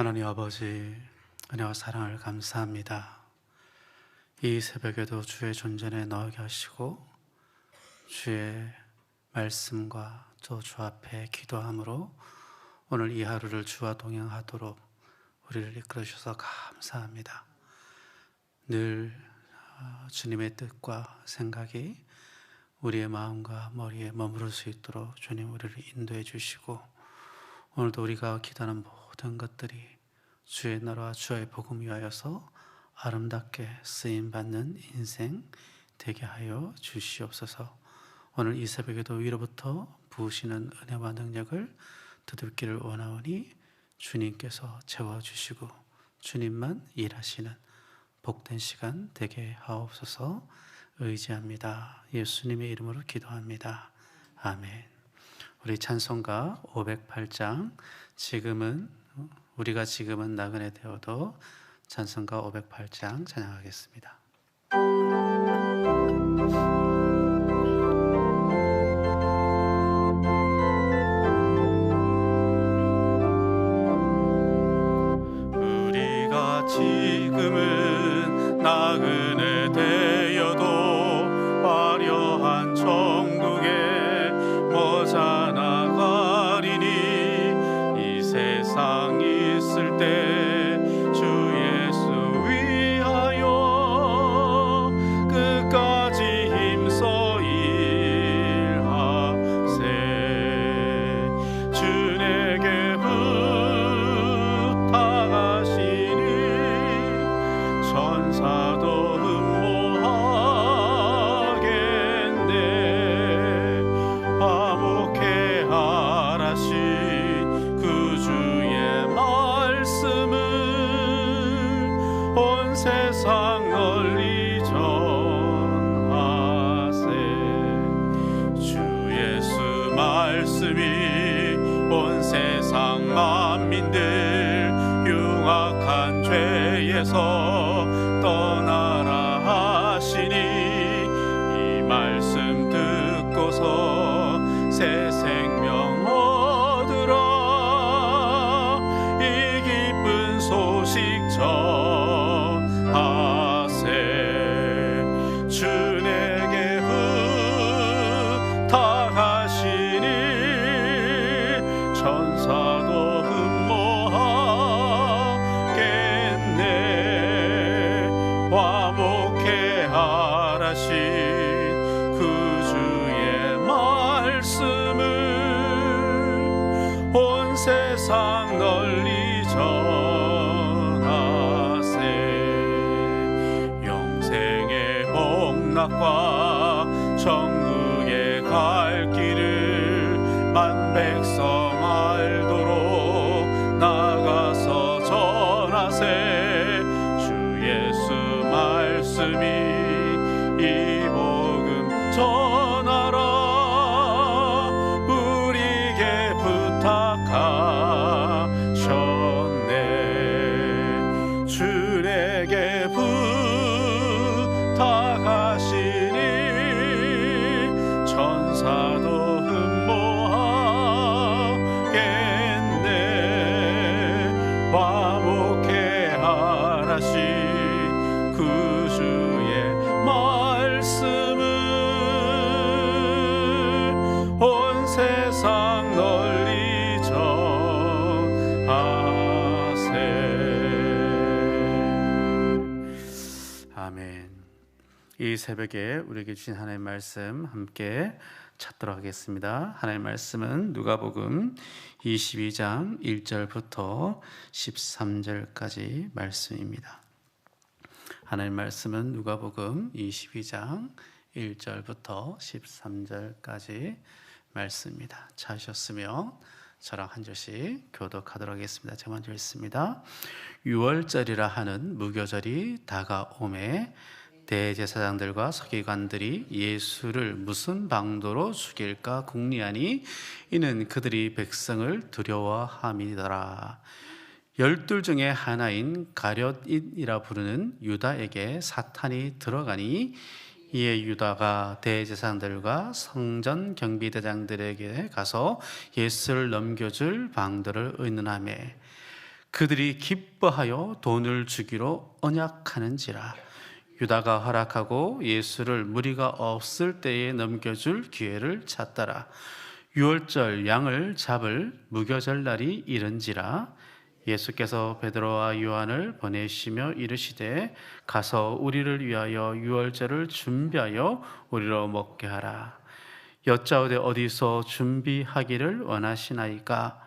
하나님 아버지, 은혜와 사랑을 감사합니다. 이 새벽에도 주의 존전에 나오게 하시고 주의 말씀과 또 주 앞에 기도함으로 오늘 이 하루를 주와 동행하도록 우리를 이끌어 주셔서 감사합니다. 늘 주님의 뜻과 생각이 우리의 마음과 머리에 머무를 수 있도록 주님 우리를 인도해 주시고, 오늘도 우리가 기도하는 모든 것들이 주의 나라와 주의 복음 위하여서 아름답게 쓰임받는 인생 되게 하여 주시옵소서. 오늘 이 새벽에도 위로부터 부으시는 은혜와 능력을 듣기를 원하오니 주님께서 채워주시고 주님만 일하시는 복된 시간 되게 하옵소서. 의지합니다. 예수님의 이름으로 기도합니다. 아멘. 우리 찬송가 508장 우리가 지금은 나그네 되어도 찬송가 508장 찬양하겠습니다. 우리가 지금은 나그네 되어도 화려한 천국에 모자 나가리니, 이 세상 있을 때 주 예수 위하여 끝까지 힘써 일하세. 주 내게 부탁하시니 천사도 흠모하겠네. 화목해 하라신 그 주의 말씀을 온 세상 널리 전하세. 주 예수 말씀이 온 세상 만민들 흉악한 죄에서 떠나라 하시니, 이 말씀 듣고서 새 생명 얻으라. 이 기쁜 소식 전하세. 주 내게 부탁하시니 천사도 흠모하겠네. 화목해 하라신 그 주의 말씀을 온 세상 널리 전하세. 영생의 복락과 천국에 갈 길을 만 백성 알도록 나가서 전하세. 주 예수 말씀이 이 복음 전하라. 우리에게 부탁하셨네. 주 내게 부탁하시니 천사도 흠모하겠네. 화목해 하라신 그 주의 말씀을 온 세상 널리 전하세. 아멘. 이 새벽에 우리에게 주신 하나님의 말씀 함께 찾도록 하겠습니다. 하나님의 말씀은 누가복음 22장 1절부터 13절까지 말씀입니다. 하나님의 말씀은 누가복음 22장 1절부터 13절까지 말씀입니다. 찾으셨으면 저랑 한 절씩 교독하도록 하겠습니다. 제가 먼저 읽습니다. 6월절이라 하는 무교절이 다가오매 대제사장들과 서기관들이 예수를 무슨 방도로 죽일까 궁리하니, 이는 그들이 백성을 두려워함이더라. 12 중에 하나인 가룟잇이라 부르는 유다에게 사탄이 들어가니, 이에 유다가 대제사장들과 성전 경비대장들에게 가서 예수를 넘겨줄 방도를 의논하매, 그들이 기뻐하여 돈을 주기로 언약하는지라. 유다가 허락하고 예수를 무리가 없을 때에 넘겨줄 기회를 찾더라. 유월절 양을 잡을 무교절 날이 이른지라. 예수께서 베드로와 요한을 보내시며 이르시되 가서 우리를 위하여 유월절을 준비하여 우리로 먹게 하라. 여짜오되 어디서 준비하기를 원하시나이까?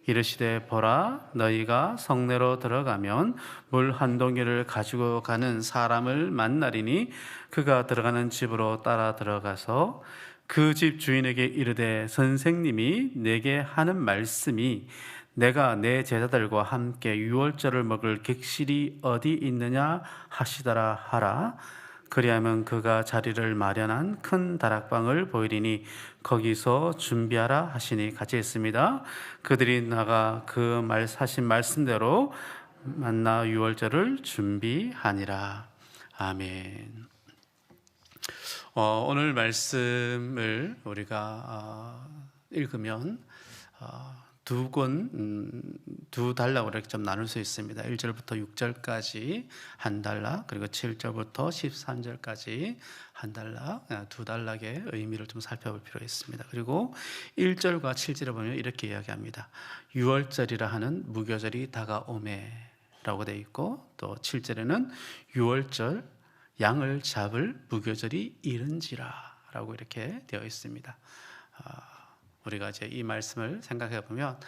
이르시되 보라, 너희가 성내로 들어가면 물 한 동이를 가지고 가는 사람을 만나리니 그가 들어가는 집으로 따라 들어가서 그 집 주인에게 이르되 선생님이 내게 하는 말씀이 내가 내 제자들과 함께 유월절을 먹을 객실이 어디 있느냐 하시더라 하라. 그리하면 그가 자리를 마련한 큰 다락방을 보이리니 거기서 준비하라 하시니 같이 했습니다. 그들이 나가 그 하신 말씀대로 만나 유월절을 준비하니라. 아멘. 오늘 말씀을 우리가 읽으면 두 달락으로 이렇게 좀 나눌 수 있습니다. 1절부터 6절까지 한 달락, 그리고 7절부터 13절까지 한 달락, 두 달락의 의미를 좀 살펴볼 필요가 있습니다. 그리고 1절과 7절에 보면 이렇게 이야기합니다. 유월절이라 하는 무교절이 다가오매 라고 되어 있고, 또 7절에는 유월절 양을 잡을 무교절이 이른지라 라고 이렇게 되어 있습니다. 우리가 이제 이 말씀을 생각해 보면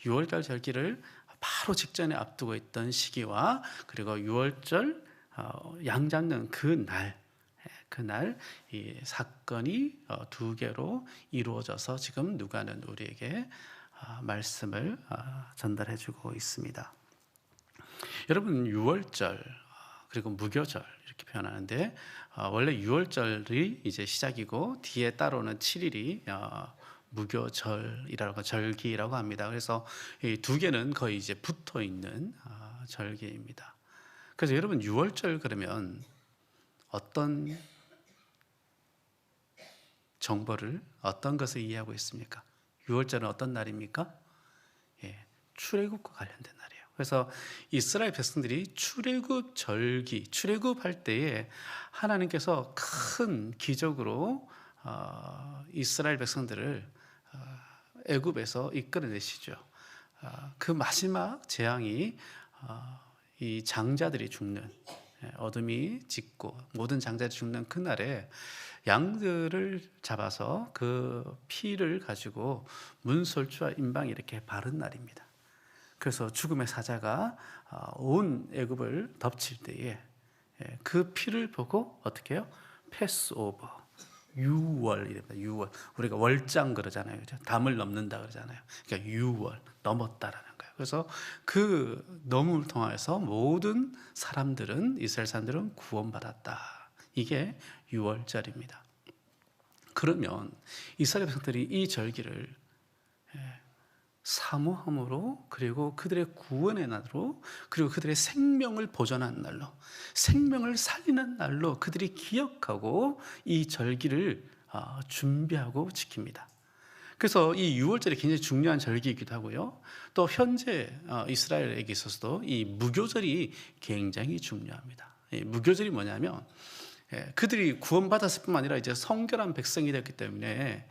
6월절 절기를 바로 직전에 앞두고 있던 시기와 그리고 6월절 양 잡는 그날 이 사건이 두 개로 이루어져서 지금 누가는 우리에게 말씀을 전달해 주고 있습니다. 여러분, 6월절 그리고 무교절 이렇게 표현하는데 원래 6월절이 이제 시작이고 뒤에 따라오는 7일이 무교절이라고 절기라고 합니다. 그래서 이 두 개는 거의 이제 붙어 있는 절기입니다. 그래서 여러분 6월절 그러면 어떤 정보를 어떤 것을 이해하고 있습니까? 6월절은 어떤 날입니까? 출애굽과 관련된 날이에요. 그래서 이스라엘 백성들이 출애굽 절기, 출애굽할 때에 하나님께서 큰 기적으로 이스라엘 백성들을 애굽에서 이끌어내시죠. 그 마지막 재앙이 이 장자들이 죽는, 어둠이 짙고 모든 장자들이 죽는 그날에 양들을 잡아서 그 피를 가지고 문설주와 임방에 이렇게 바른 날입니다. 그래서 죽음의 사자가 온 애굽을 덮칠 때에 그 피를 보고 어떻게 해요? 패스오버, 유월이랍니다. 유월. 우리가 월장 그러잖아요. 그죠? 담을 넘는다 그러잖아요. 그러니까 유월, 넘었다라는 거예요. 그래서 그 넘음을 통해서 모든 사람들은, 이스라엘 사람들은 구원받았다. 이게 유월절입니다. 그러면 이스라엘 백성들이 이 절기를 사모함으로, 그리고 그들의 구원의 날로, 그리고 그들의 생명을 보존하는 날로, 생명을 살리는 날로 그들이 기억하고 이 절기를 준비하고 지킵니다. 그래서 이 6월절이 굉장히 중요한 절기이기도 하고요. 또 현재 이스라엘에게 있어서도 이 무교절이 굉장히 중요합니다. 이 무교절이 뭐냐면 그들이 구원받았을 뿐만 아니라 이제 성결한 백성이 됐기 때문에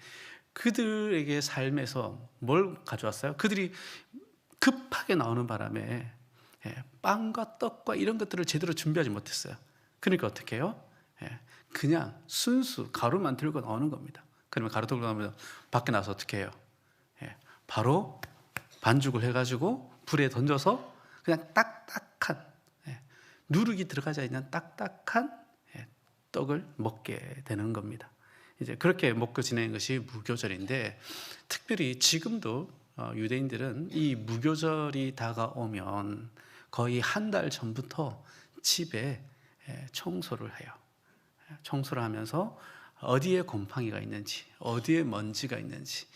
그들에게 삶에서 뭘 가져왔어요? 그들이 급하게 나오는 바람에 빵과 떡과 이런 것들을 제대로 준비하지 못했어요. 그러니까 어떻게 해요? 그냥 순수 가루만 들고 나오는 겁니다. 그러면 가루 들고 나오면 밖에 나서 어떻게 해요? 바로 반죽을 해가지고 불에 던져서 그냥 딱딱한, 누룩이 들어가지 않는 딱딱한 떡을 먹게 되는 겁니다. 이제 그렇게 먹고 지내는 것이 무교절인데, 특별히 지금도 유대인들은 이 무교절이 다가오면 거의 한 달 전부터 집에 청소를 해요. 청소를 하면서 어디에 곰팡이가 있는지, 어디에 먼지가 있는지,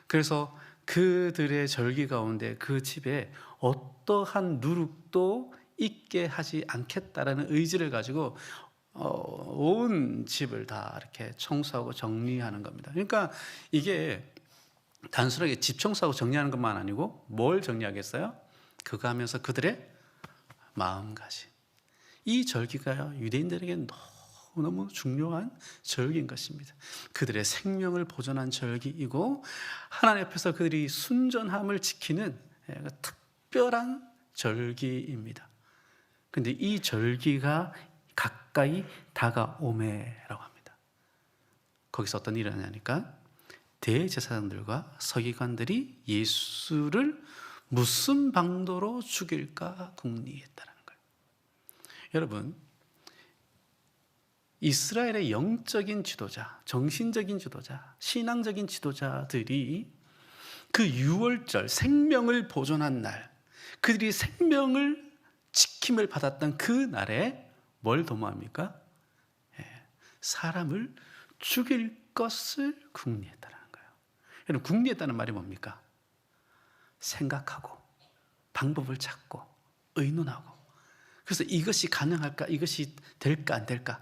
그래서 그들의 절기 가운데 그 집에 어떠한 누룩도 있게 하지 않겠다라는 의지를 가지고 온 집을 다 이렇게 청소하고 정리하는 겁니다. 그러니까 이게 단순하게 집 청소하고 정리하는 것만 아니고 뭘 정리하겠어요? 그거 하면서 그들의 마음가짐. 이 절기가 유대인들에게 너무너무 중요한 절기인 것입니다. 그들의 생명을 보존한 절기이고 하나님 앞에서 그들이 순전함을 지키는 특별한 절기입니다. 그런데 이 절기가 가까이 다가오매라고 합니다. 거기서 어떤 일이 일어나니까 대제사장들과 서기관들이 예수를 무슨 방도로 죽일까 궁리했다는 거예요. 여러분, 이스라엘의 영적인 지도자, 정신적인 지도자, 신앙적인 지도자들이 그 유월절 생명을 보존한 날, 그들이 생명을 지킴을 받았던 그 날에 뭘 도모합니까? 사람을 죽일 것을 궁리했다는 거예요. 여러분, 궁리했다는 말이 뭡니까? 생각하고 방법을 찾고 의논하고, 그래서 이것이 가능할까, 이것이 될까 안 될까,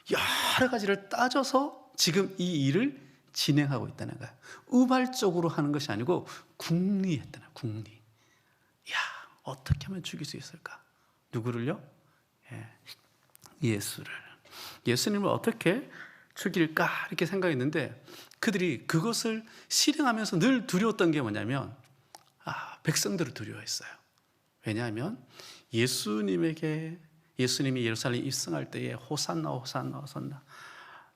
여러 가지를 따져서 지금 이 일을 진행하고 있다는 거예요. 우발적으로 하는 것이 아니고 궁리했다는 거예요. 궁리. 야, 어떻게 하면 죽일 수 있을까? 누구를요? 예수를. 예수님을 어떻게 죽일까 이렇게 생각했는데, 그들이 그것을 실행하면서 늘 두려웠던 게 뭐냐면 백성들을 두려워했어요. 왜냐하면 예수님이 예루살렘에 입성할 때에 호산나 호산나 호산나,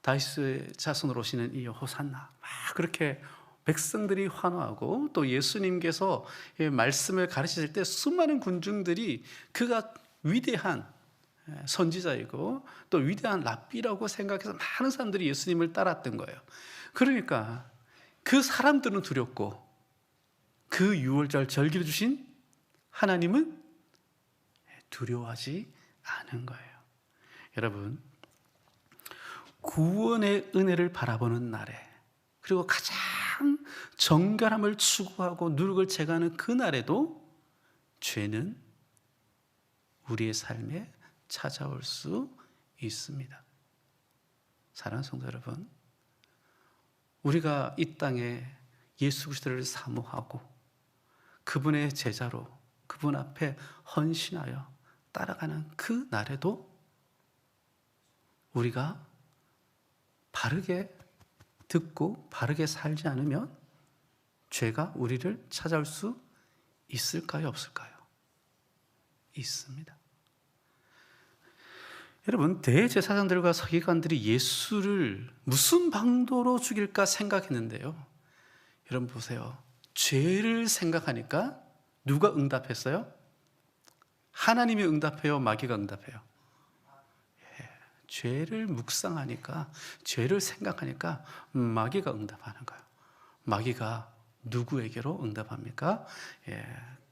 다윗의 자손으로 오시는 이 호산나, 막 그렇게 백성들이 환호하고, 또 예수님께서 말씀을 가르치실 때 수많은 군중들이 그가 위대한 선지자이고 또 위대한 랍비라고 생각해서 많은 사람들이 예수님을 따랐던 거예요. 그러니까 그 사람들은 두렵고 그 유월절 절기를 주신 하나님은 두려워하지 않은 거예요. 여러분, 구원의 은혜를 바라보는 날에, 그리고 가장 정결함을 추구하고 누룩을 제거하는 그 날에도 죄는 우리의 삶에 찾아올 수 있습니다. 사랑하는 성도 여러분, 우리가 이 땅에 예수 그리스도를 사모하고 그분의 제자로 그분 앞에 헌신하여 따라가는 그 날에도 우리가 바르게 듣고 바르게 살지 않으면 죄가 우리를 찾아올 수 있을까요? 없을까요? 있습니다. 여러분, 대제사장들과 서기관들이 예수를 무슨 방도로 죽일까 생각했는데요, 여러분 보세요. 죄를 생각하니까 누가 응답했어요? 하나님이 응답해요? 마귀가 응답해요? 죄를 묵상하니까, 죄를 생각하니까 마귀가 응답하는 거예요. 마귀가 누구에게로 응답합니까?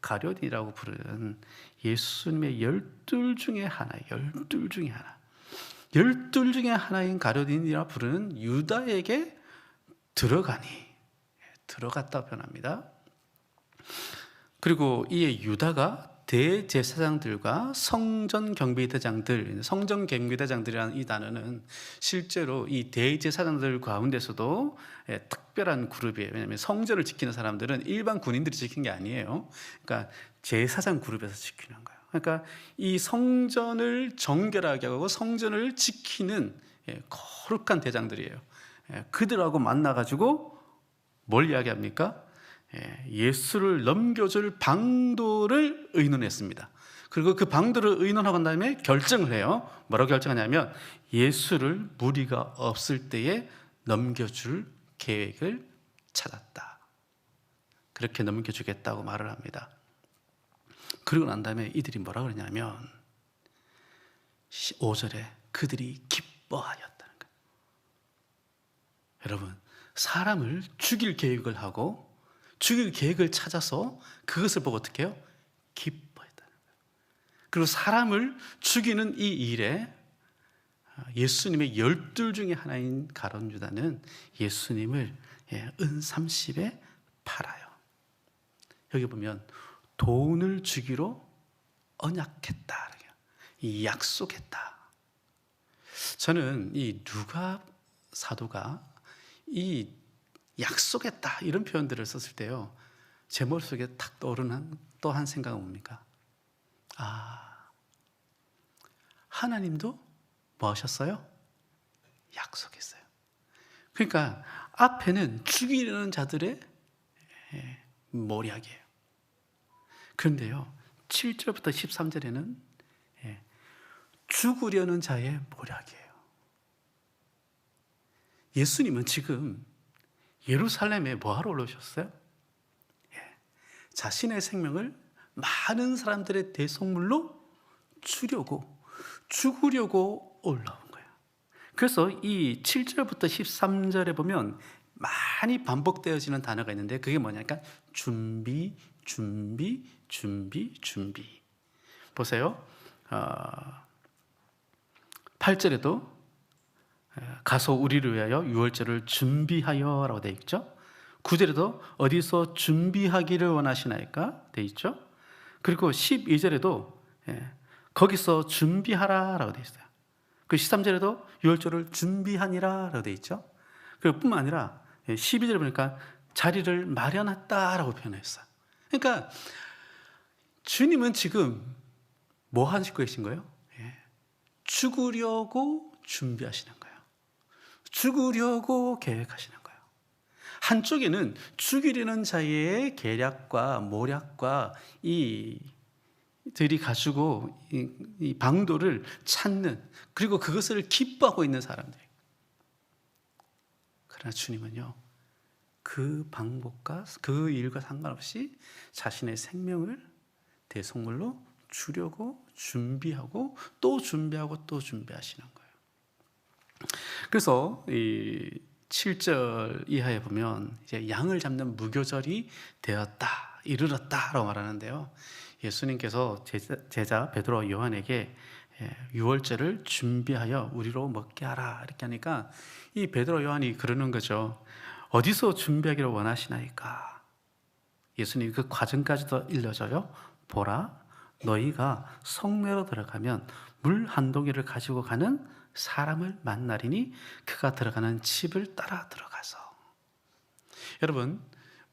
가룟이라고 부르는 예수님의 12 중에 하나, 12 중에 하나, 12 중에 하나인 가룟이라 부르는 유다에게 들어갔다 표현합니다. 그리고 이 유다가 대제사장들과 성전경비대장들, 성전경비대장들이라는 이 단어는 실제로 이 대제사장들 가운데서도 특별한 그룹이에요. 왜냐하면 성전을 지키는 사람들은 일반 군인들이 지키는 게 아니에요. 그러니까 제사장 그룹에서 지키는 거예요. 그러니까 이 성전을 정결하게 하고 성전을 지키는 거룩한 대장들이에요. 그들하고 만나가지고 뭘 이야기합니까? 예수를 넘겨줄 방도를 의논했습니다. 그리고 그 방도를 의논하고 난 다음에 결정을 해요. 뭐라고 결정하냐면 예수를 무리가 없을 때에 넘겨줄 계획을 찾았다. 그렇게 넘겨주겠다고 말을 합니다. 그리고 난 다음에 이들이 뭐라고 그러냐면 5절에 그들이 기뻐하였다는 거예요. 여러분, 사람을 죽일 계획을 하고 죽일 계획을 찾아서 그것을 보고 어떻게 해요? 기뻐했다는 거예요. 그리고 사람을 죽이는 이 일에 예수님의 12 중에 하나인 가룟 유다는 예수님을 은 30에 팔아요. 여기 보면 돈을 주기로 언약했다, 이 약속했다. 저는 이 누가 사도가 이 약속했다 이런 표현들을 썼을 때요, 제 머릿속에 탁 떠오르는 또 한 생각은 뭡니까? 아, 하나님도 뭐 하셨어요? 약속했어요. 그러니까 앞에는 죽이려는 자들의 모략이에요. 그런데요, 7절부터 13절에는 죽으려는 자의 모략이에요. 예수님은 지금 예루살렘에 뭐하러 올라오셨어요? 자신의 생명을 많은 사람들의 대속물로 주려고, 죽으려고 올라온 거예요. 그래서 이 7절부터 13절에 보면 많이 반복되어지는 단어가 있는데 그게 뭐냐니까 준비, 준비, 준비, 준비. 보세요. 8절에도 가서 우리를 위하여 유월절을 준비하여 라고 되어 있죠. 9절에도 어디서 준비하기를 원하시나이까 되어 있죠. 그리고 12절에도 거기서 준비하라 라고 되어 있어요. 그 13절에도 유월절을 준비하니라 라고 되어 있죠. 그리고 뿐만 아니라 12절에 보니까 자리를 마련했다 라고 표현했어요. 그러니까 주님은 지금 뭐 하시고 계신 거예요? 죽으려고 준비하시는 거예요. 죽으려고 계획하시는 거예요. 한쪽에는 죽이려는 자의 계략과 모략과 이들이 가지고 이 방도를 찾는, 그리고 그것을 기뻐하고 있는 사람들. 그러나 주님은요, 그 방법과 그 일과 상관없이 자신의 생명을 대속물로 주려고 준비하고 또 준비하고 또 준비하시는 거예요. 그래서 이 7절 이하에 보면 이제 양을 잡는 무교절이 되었다, 이르렀다라고 말하는데요. 예수님께서 제자 베드로와 요한에게 유월절을 준비하여 우리로 먹게 하라 이렇게 하니까 이 베드로 요한이 그러는 거죠. 어디서 준비하기를 원하시나이까? 예수님이 그 과정까지도 일러줘요. 보라, 너희가 성내로 들어가면 물 한 동이를 가지고 가는 사람을 만나리니 그가 들어가는 집을 따라 들어가서. 여러분,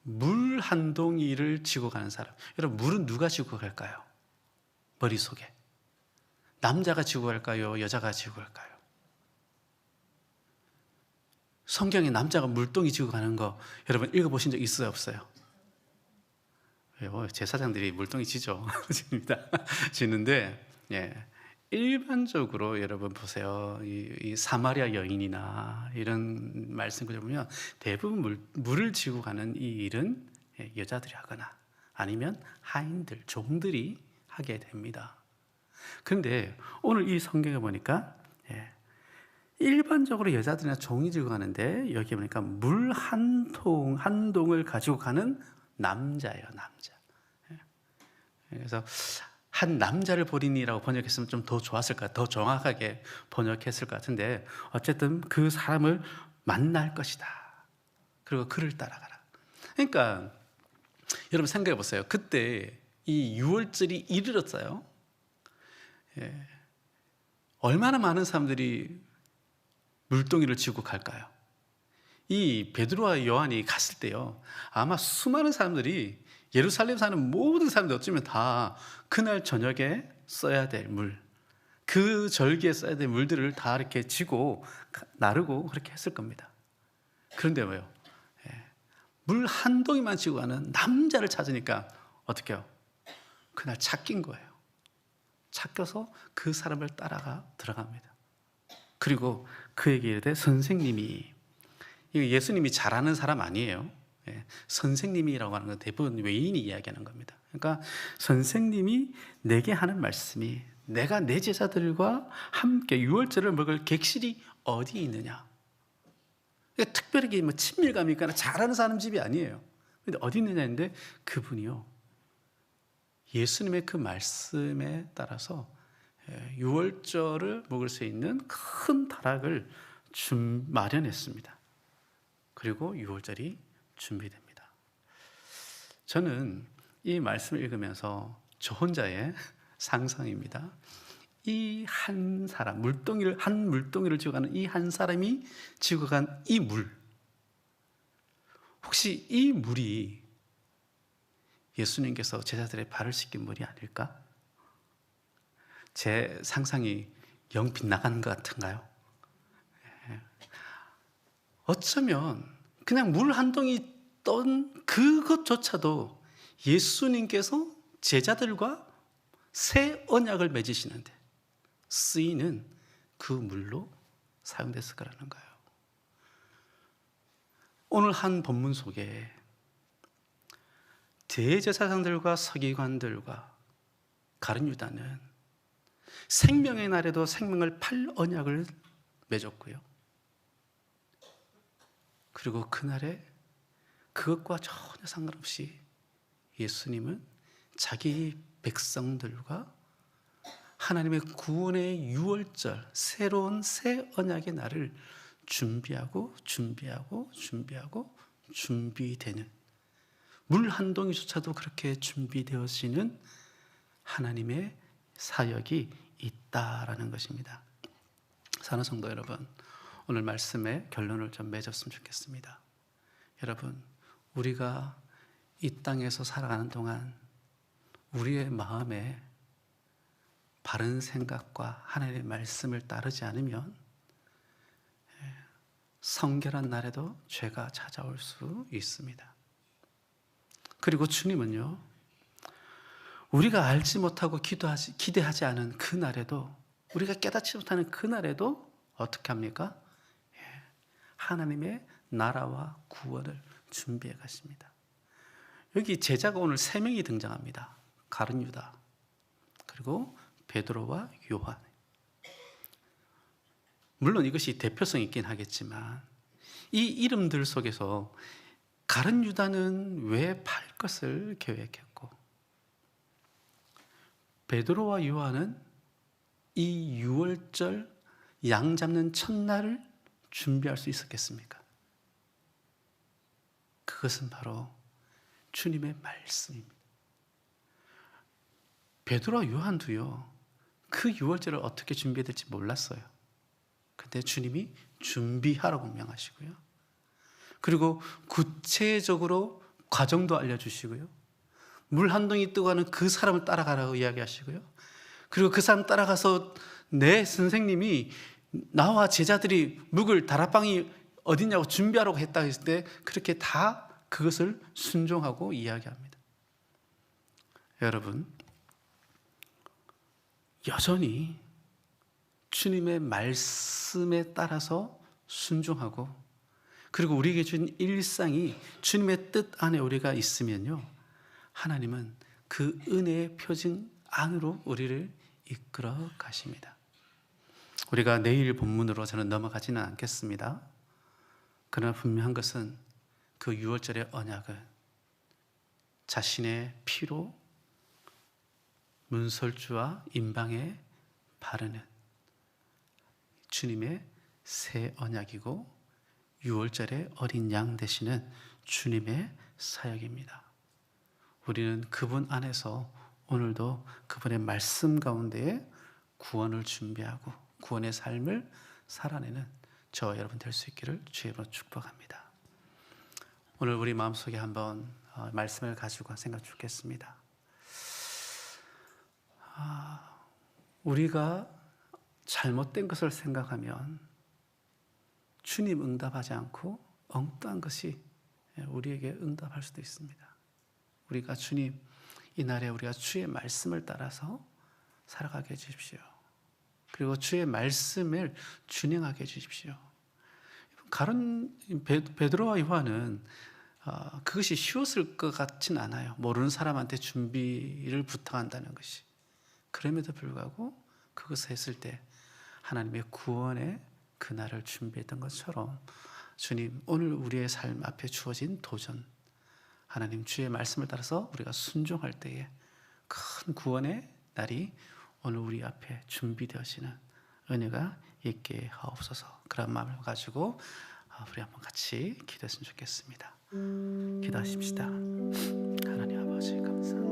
물 한 동이를 지고 가는 사람, 여러분 물은 누가 지고 갈까요? 머릿속에 남자가 지고 갈까요? 여자가 지고 갈까요? 성경에 남자가 물동이 지고 가는 거 여러분 읽어보신 적 있어요, 없어요? 제사장들이 물동이 지죠. 지는데 일반적으로 여러분 보세요. 이 사마리아 여인이나 이런 말씀 구절 보면 대부분 물을 지고 가는 이 일은 여자들이 하거나 아니면 하인들, 종들이 하게 됩니다. 그런데 오늘 이 성경에 보니까 일반적으로 여자들이나 종이 지고 가는데 여기 보니까 물 한 동을 가지고 가는 남자예요, 남자. 그래서 한 남자를 보리니라고 번역했으면 좀 더 좋았을까, 더 정확하게 번역했을 것 같은데 어쨌든 그 사람을 만날 것이다. 그리고 그를 따라가라. 그러니까 여러분 생각해 보세요. 그때 이 유월절이 이르렀어요. 얼마나 많은 사람들이 물동이를 지고 갈까요? 이 베드로와 요한이 갔을 때요, 아마 수많은 사람들이 예루살렘 사는 모든 사람들 어쩌면 다 그날 저녁에 써야 될 물, 그 절기에 써야 될 물들을 다 이렇게 지고 나르고 그렇게 했을 겁니다. 그런데 왜요? 물 한 동이만 지고 가는 남자를 찾으니까 어떻게 해요? 그날 찾긴 거예요. 찾겨서 그 사람을 따라가 들어갑니다. 그리고 그에게 이르되 선생님이, 예수님이 잘 아는 사람 아니에요. 선생님이라고 하는 건 대부분 외인이 이야기하는 겁니다. 그러니까 선생님이 내게 하는 말씀이 내가 내 제자들과 함께 유월절을 먹을 객실이 어디 있느냐. 그러니까 특별하게 뭐 친밀감이 있거나 잘하는 사람 집이 아니에요. 근데 어디 있느냐 했는데 그분이요, 예수님의 그 말씀에 따라서 유월절을 먹을 수 있는 큰 다락을 마련했습니다. 그리고 유월절이 준비됩니다. 저는 이 말씀을 읽으면서 저 혼자의 상상입니다. 이 한 사람, 한 물동이를 지고 가는 이 한 사람이 지고 간 이 물, 혹시 이 물이 예수님께서 제자들의 발을 씻긴 물이 아닐까? 제 상상이 영 빗나간 것 같은가요? 어쩌면 그냥 물 한 동이 떤 그것조차도 예수님께서 제자들과 새 언약을 맺으시는데 쓰이는 그 물로 사용됐을 거라는 거예요. 오늘 한 본문 속에 대제사장들과 서기관들과 가룟 유다는 생명의 날에도 생명을 팔 언약을 맺었고요. 그리고 그날에 그것과 전혀 상관없이 예수님은 자기 백성들과 하나님의 구원의 유월절, 새로운 새 언약의 날을 준비되는 물 한 동이조차도 그렇게 준비되어지는 하나님의 사역이 있다라는 것입니다. 사랑하는 성도 여러분, 오늘 말씀의 결론을 좀 맺었으면 좋겠습니다. 여러분, 우리가 이 땅에서 살아가는 동안 우리의 마음에 바른 생각과 하나님의 말씀을 따르지 않으면 성결한 날에도 죄가 찾아올 수 있습니다. 그리고 주님은요, 우리가 알지 못하고 기대하지 않은 그 날에도, 우리가 깨닫지 못하는 그 날에도 어떻게 합니까? 하나님의 나라와 구원을 준비해 가십니다. 여기 제자가 오늘 3명이 등장합니다. 가룟 유다, 그리고 베드로와 요한. 물론 이것이 대표성이 있긴 하겠지만 이 이름들 속에서 가룟 유다는 왜 팔 것을 계획했고, 베드로와 요한은 이 유월절 양 잡는 첫날을 준비할 수 있었겠습니까? 그것은 바로 주님의 말씀입니다. 베드로와 요한도요, 그 유월절을 어떻게 준비해야 될지 몰랐어요. 근데 주님이 준비하라고 명하시고요, 그리고 구체적으로 과정도 알려주시고요, 물 한 동이 뜨고 하는 그 사람을 따라가라고 이야기하시고요, 그리고 그 사람 따라가서 내 선생님이 나와 제자들이 묵을 다락방이 어디냐고 준비하라고 했다 했을 때 그렇게 다 그것을 순종하고 이야기합니다. 여러분, 여전히 주님의 말씀에 따라서 순종하고, 그리고 우리에게 준 일상이 주님의 뜻 안에 우리가 있으면요, 하나님은 그 은혜의 표징 안으로 우리를 이끌어 가십니다. 우리가 내일 본문으로 저는 넘어가지는 않겠습니다. 그러나 분명한 것은 그 유월절의 언약은 자신의 피로 문설주와 임방에 바르는 주님의 새 언약이고, 유월절의 어린 양 되시는 주님의 사역입니다. 우리는 그분 안에서 오늘도 그분의 말씀 가운데에 구원을 준비하고 구원의 삶을 살아내는 저와 여러분 될 수 있기를 주의 이름으로 축복합니다. 오늘 우리 마음속에 한번 말씀을 가지고 생각 주겠습니다. 우리가 잘못된 것을 생각하면 주님 응답하지 않고 엉뚱한 것이 우리에게 응답할 수도 있습니다. 우리가 주님, 이 날에 우리가 주의 말씀을 따라서 살아가게 해주십시오. 그리고 주의 말씀을 준행하게 해주십시오. 베드로와 요한은 그것이 쉬웠을 것 같지는 않아요. 모르는 사람한테 준비를 부탁한다는 것이. 그럼에도 불구하고 그것을 했을 때 하나님의 구원의 그날을 준비했던 것처럼 주님, 오늘 우리의 삶 앞에 주어진 도전, 하나님 주의 말씀을 따라서 우리가 순종할 때에 큰 구원의 날이 오늘 우리 앞에 준비되어지는 은혜가 있게 하옵소서. 그런 마음을 가지고 우리 한번 같이 기도했으면 좋겠습니다. 기도하십시다. 하나님 아버지, 감사합니다.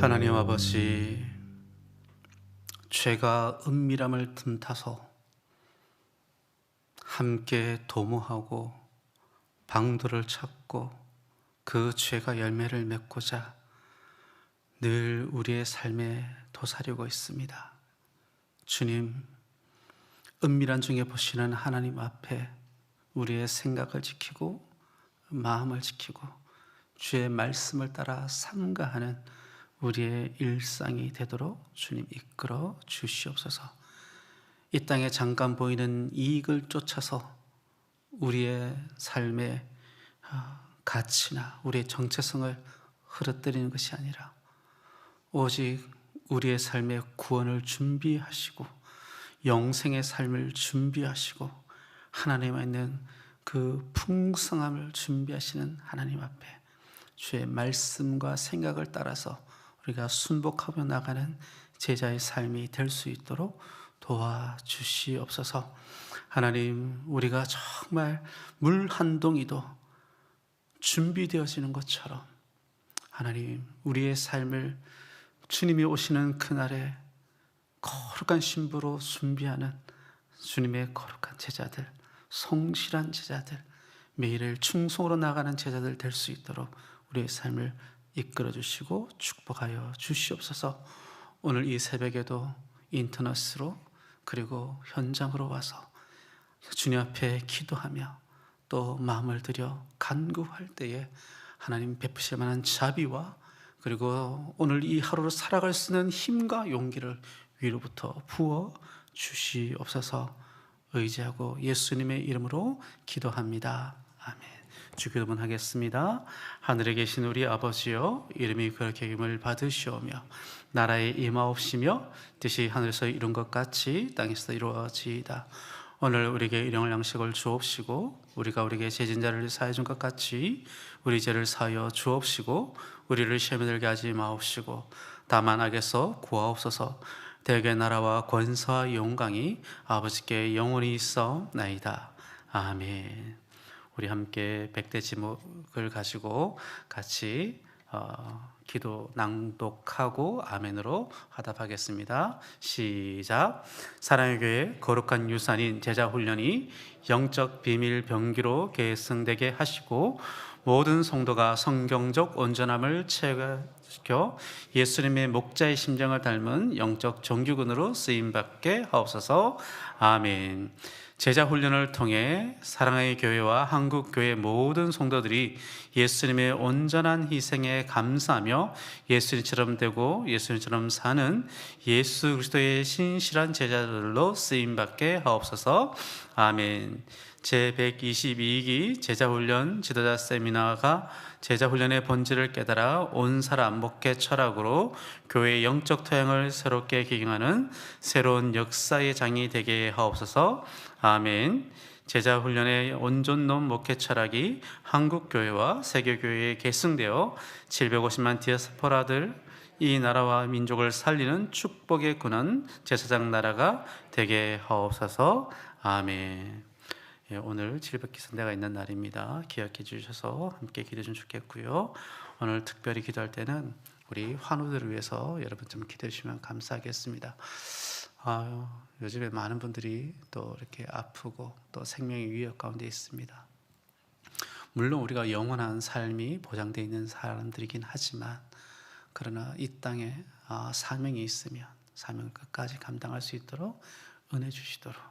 하나님 아버지, 죄가 은밀함을 틈타서 함께 도모하고 방도를 찾고 그 죄가 열매를 맺고자 늘 우리의 삶에 도사리고 있습니다. 주님, 은밀한 중에 보시는 하나님 앞에 우리의 생각을 지키고 마음을 지키고 주의 말씀을 따라 삼가하는 우리의 일상이 되도록 주님 이끌어 주시옵소서. 이 땅에 잠깐 보이는 이익을 쫓아서 우리의 삶의 가치나 우리의 정체성을 흐트러뜨리는 것이 아니라 오직 우리의 삶의 구원을 준비하시고 영생의 삶을 준비하시고 하나님에 있는 그 풍성함을 준비하시는 하나님 앞에 주의 말씀과 생각을 따라서 우리가 순복하며 나가는 제자의 삶이 될 수 있도록 도와주시옵소서. 하나님, 우리가 정말 물 한 동이도 준비되어지는 것처럼 하나님, 우리의 삶을 주님이 오시는 그날에 거룩한 신부로 준비하는 주님의 거룩한 제자들, 성실한 제자들, 매일을 충성으로 나가는 제자들 될 수 있도록 우리의 삶을 이끌어 주시고 축복하여 주시옵소서. 오늘 이 새벽에도 인터넷으로 그리고 현장으로 와서 주님 앞에 기도하며 또 마음을 들여 간구할 때에 하나님 베푸실 만한 자비와 그리고 오늘 이 하루를 살아갈 수 있는 힘과 용기를 위로부터 부어 주시옵소서. 의지하고 예수님의 이름으로 기도합니다. 아멘. 주기도문 하겠습니다. 하늘에 계신 우리 아버지여, 이름이 그렇게 여김을 받으시오며 나라에 임하옵시며 뜻이 하늘에서 이룬 것 같이 땅에서 이루어지이다. 오늘 우리에게 일용할 양식을 주옵시고 우리가 우리에게 죄진 자를 사해 준 것 같이 우리 죄를 사하여 주옵시고 우리를 시험에 들게 하지 마옵시고 다만 악에서 구하옵소서. 대개 나라와 권세와 영광이 아버지께 영원히 있어나이다. 아멘. 우리 함께 백대지목을 가지고 같이 기도 낭독하고 아멘으로 화답하겠습니다. 시작. 사랑의 교회 거룩한 유산인 제자훈련이 영적 비밀 병기로 계승되게 하시고 모든 성도가 성경적 온전함을 체화시켜 예수님의 목자의 심정을 닮은 영적 정규군으로 쓰임받게 하옵소서. 아멘. 제자훈련을 통해 사랑의 교회와 한국교회 모든 성도들이 예수님의 온전한 희생에 감사하며 예수님처럼 되고 예수님처럼 사는 예수 그리스도의 신실한 제자들로 쓰임받게 하옵소서. 아멘. 제122기 제자훈련 지도자 세미나가 제자훈련의 본질을 깨달아 온 사람 목회 철학으로 교회의 영적 토양을 새롭게 기경하는 새로운 역사의 장이 되게 하옵소서. 아멘. 제자훈련의 온전놈 목회 철학이 한국교회와 세계교회에 계승되어 750만 디아스포라들 이 나라와 민족을 살리는 축복의 군원 제사장 나라가 되게 하옵소서. 아멘. 오늘 700기선대가 있는 날입니다. 기억해 주셔서 함께 기도해 주시면 좋겠고요. 오늘 특별히 기도할 때는 우리 환우들을 위해서 여러분 좀 기도해 주시면 감사하겠습니다. 요즘에 많은 분들이 또 이렇게 아프고 또 생명의 위협 가운데 있습니다. 물론 우리가 영원한 삶이 보장되어 있는 사람들이긴 하지만 그러나 이 땅에 사명이 있으면 사명을 끝까지 감당할 수 있도록 은혜 주시도록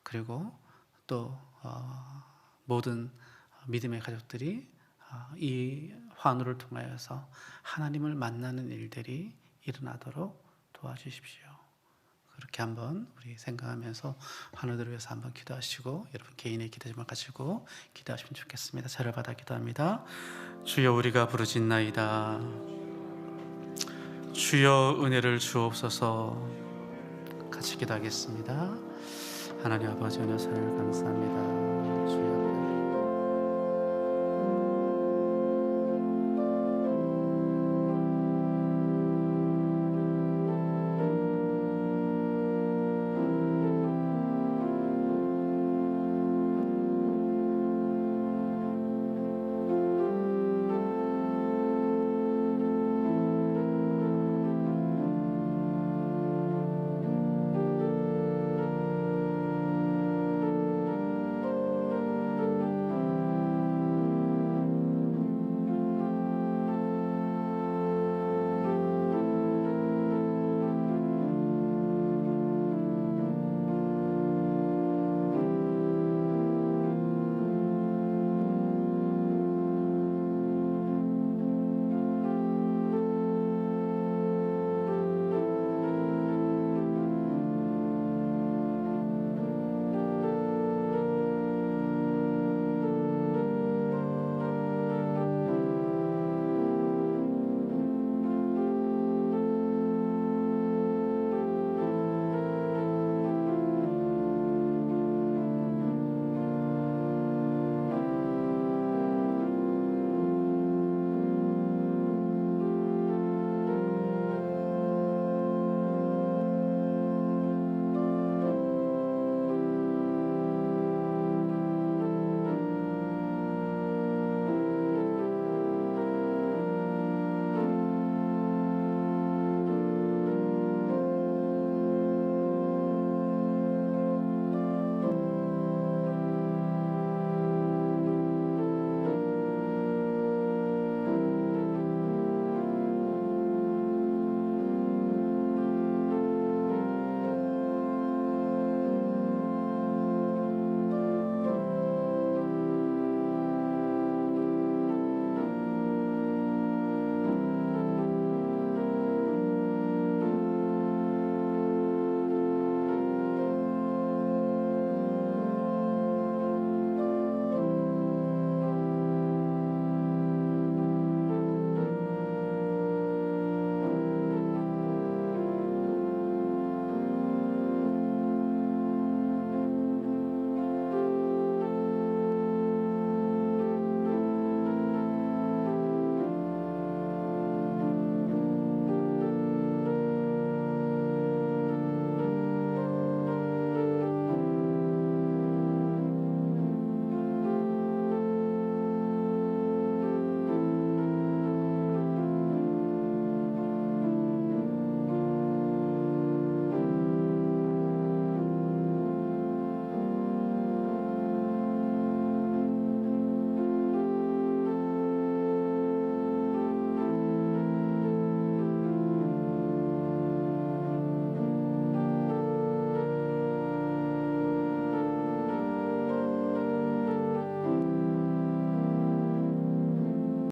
그리고 또 모든 믿음의 가족들이 이 환우를 통하여서 하나님을 만나는 일들이 일어나도록 도와주십시오. 그렇게 한번 우리 생각하면서 환우들을 위해서 한번 기도하시고 여러분 개인의 기도 제목을 가지고 기도하시면 좋겠습니다. 차를 받아 기도합니다. 주여 우리가 부르짖나이다. 주여 은혜를 주옵소서. 같이 기도하겠습니다. 하나님 아버지 은혜사를 감사합니다.